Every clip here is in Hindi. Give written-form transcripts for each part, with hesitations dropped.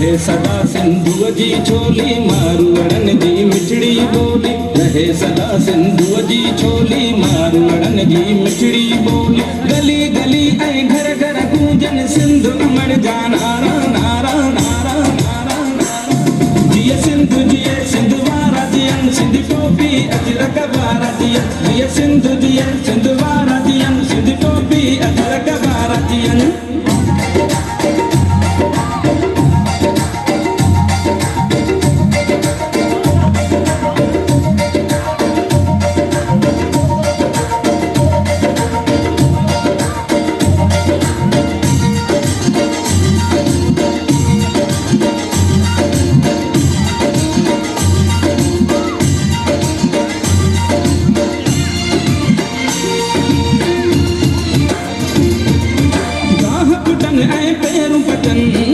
रहे सदा सिंधु जी छोली मारवड़न जी मिठड़ी बोली। रहे सदा सिंधु जी छोली मारवड़न जी मिठड़ी बोली। गली गली ऐं घर घर गूंजन सिंधु अमर जा नारा नारा नारा नारा नारा। जिए सिंधु जिए सिंधु वारा जियन सिंधी टोपी अजरक वारा जियन। जिए सिंधु जिए सिंधु वारा जियन सिंधी टोपी अजरक वारा जियन।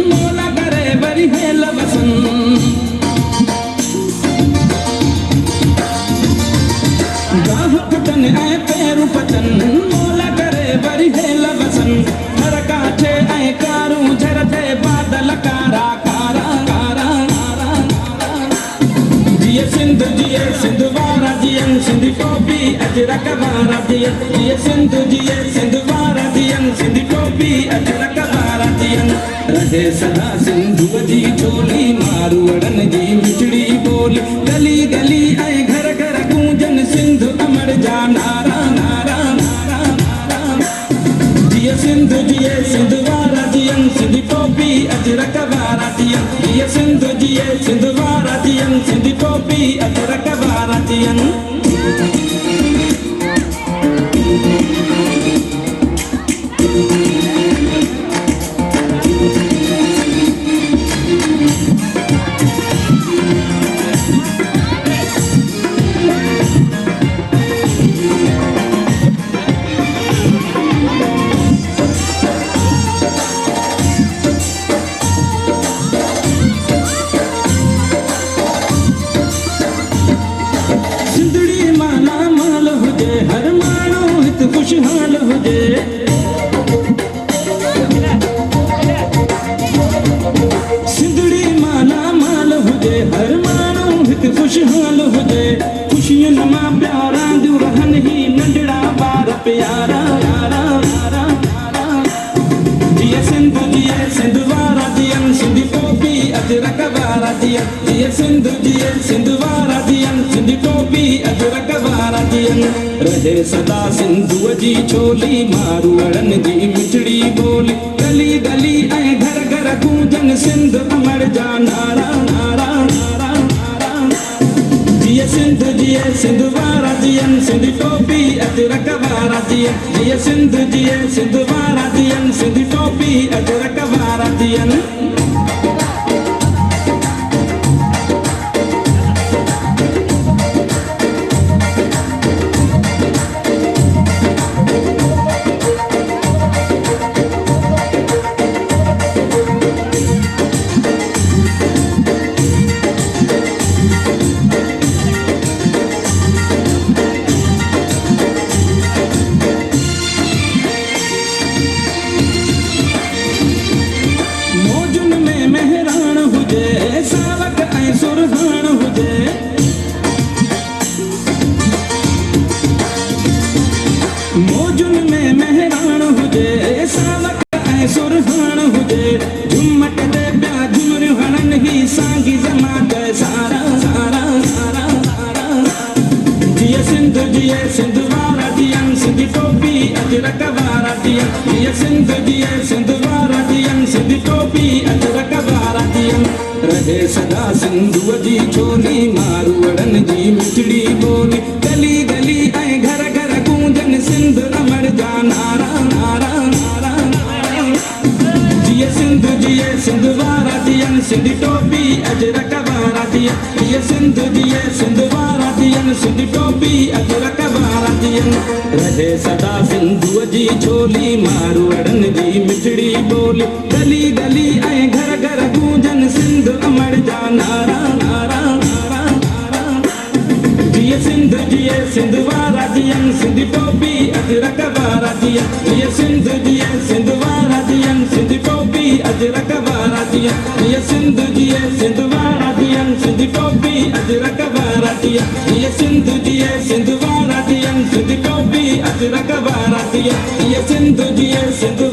मोला करे बरी हेल वसन। गाह कुटन ऐं पैरू पचन मोला करे बरी हेल वसन। हर काठे ऐं कारूं झरते बादल कारा कारा कारा कारा कारा। जिए सिंधु जिए सिंधु वारा जियन सिंधी टोपी अजरक वारा जियन। जिए सिंधु जिए सिंधु वारा जियन सिंधी टोपी अजरक वारा जियन। रहे सदा सिंधु जी छोली मारवड़न जी मिठड़ी बोली। गली गली ऐं घर घर गूंजन सिंधु अमर जा नारा नारा नारा नारा। जिए सिंधु जिए सिंधु वारा जियन सिंधी टोपी अजरक वारा जियन। जिए सिंधु जिए सिंधु वारा जियन सिंधी टोपी अजरक वारा जियन। हर माण्हू हित खुशहाल हुजे। सिंधड़ी माला माल हुजे हर माण्हू हित खुशहाल हुजे। खुशियुनि मां पिया रांदियूं रहनि ही नंढड़ा ॿार प्यारा यारा यारा यारा। जिए सिंधु जिए सिंधु वारा जियन सिंधी टोपी अजरक वारा जियन। जिए सिंधु जिए सिंधु वारा जियन सिंधी टोपी अजरक वारा जियन। रहे सदा सिंधु जी छोली मारवड़न जी मिठड़ी बोली। गली गली ऐं घर घर गूंजन सिंधु अमर जा नारा नारा नारा नारा। जिए सिंधु जिए सिंधु वारा जियन सिंधी टोपी अजरक वारा जियन। जिए सिंधु जिए सिंधु वारा जियन सिंधी टोपी अजरक वारा जियन। सावक ऐं सुरहान हुजे। मौजुनि में मेहरान हुजे सावक ऐं सुरहान हुजे। झुमट ते पिया झुमरियूं हणनि ही सांगी जमात सारा सारा सारा सारा। जिए सिंधु जिए सिंधु वारा जियन सिंधी टोपी अजरक वारा जियन। जिए सिंधु जिए सिंधु वारा जियन सिंधी टोपी अजरक वारा जियन। रहे सदा सिंधु जी छोली मारवड़न जी मिठड़ी बोली। गली गली ऐं घर घर गूंजन सिंधु अमर जा नारा नारा नारा नारा। जिए सिंधु जिए सिंधु वारा जियन सिंधी टोपी अजरक वारा जियन। जिए सिंधु जिए सिंधु वारा जियन सिंधी टोपी अजरक वारा जियन। रहे सदा सिंधु जी छोली मारवड़न जी मिठड़ी बोली। गली गली ऐं घर घर गूंजन सिंधु अमर जा नारा नारा नारा नारा। जिए सिंधु जिए सिंधु वारा जियन सिंधी टोपी अजरक वारा जियन। जिए सिंधु जिए सिंधु वारा जियन सिंधी टोपी अजरक वारा जियन। वारातिया ये सिंधु जी है सिंध वारातियन सिंध टोपी अजरक वारातिया ये सिंधु जी है सिंध वारातियन सिंध टोपी अजरक वारातिया ये सिंधु जी है सिंध